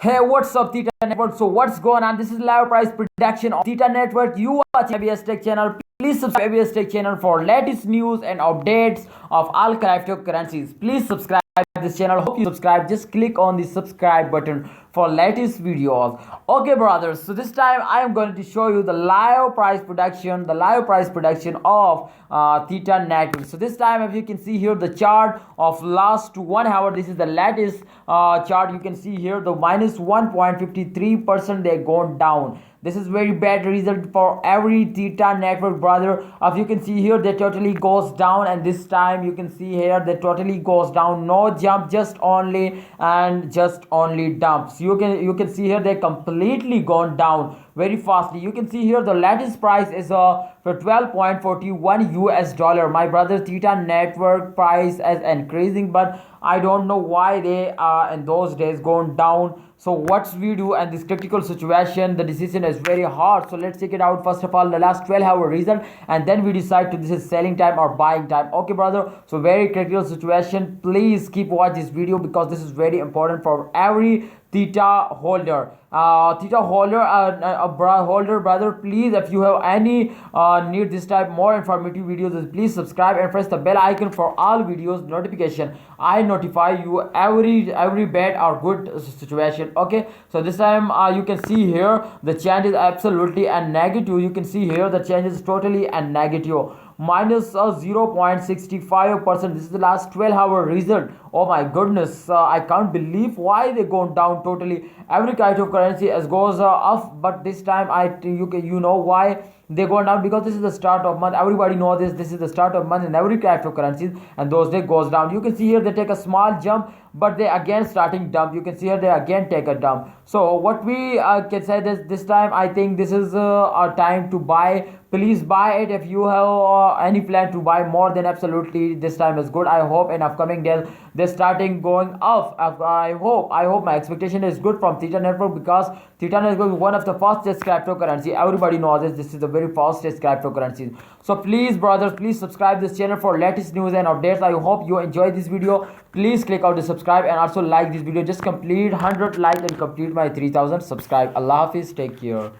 Hey, what's up, Theta Network? So, what's going on? This is live price prediction of Theta Network. You watch ABS Tech channel. Please subscribe ABS Tech channel for latest news and updates of all cryptocurrencies. Please subscribe this channel. Hope you subscribe. Just click on the subscribe button for latest videos. Okay, brothers. So this time I am going to show you the live price prediction of Theta Network. So this time, if you can see here, the chart of last 1 hour. This is the latest chart. You can see here the minus 1.53% they gone down. This is very bad result for every Theta Network, brother. If you can see here, they totally goes down, and this time you can see here they totally goes down. No jump, just only dumps. You can see here they completely gone down very fastly. You can see here the latest price is for 12.41 US dollar. My brother, Theta Network price is increasing, but I don't know why they are in those days going down. So what we do in this critical situation, the decision is very hard. So let's check it out. First of all, the last 12-hour result, and then we decide to this is selling time or buying time. Okay, brother. So very critical situation. Please keep watch this video because this is very important for every Theta holder. Holder, brother, please, if you have any need this type more informative videos, please subscribe and press the bell icon for all videos notification. I notify you every bad or good situation. Okay, so this time you can see here the change is absolutely and negative. You can see here the change is totally and negative, minus 0.65%. This is the last 12-hour result. Oh my goodness, I can't believe why they gone down totally. Every cryptocurrency as goes up, but this time you know why they go down, because this is the start of month. Everybody know this is the start of month in every cryptocurrencies, and those day goes down. You can see here they take a small jump, but they again starting dump. You can see here they again take a dump. So what we can say this time, I think this is our time to buy. Please buy it if you have any plan to buy more, then absolutely this time is good. I hope in upcoming days they're starting going up. I hope my expectation is good from Theta Network, because Theta Network is one of the fastest cryptocurrency. Everybody knows this is the very fastest cryptocurrency. So please, brothers, please subscribe this channel for latest news and updates. I hope you enjoy this video. Please click out the subscribe and also like this video. Just complete 100 like and complete my 3000 subscribe. Allah Hafiz, take care.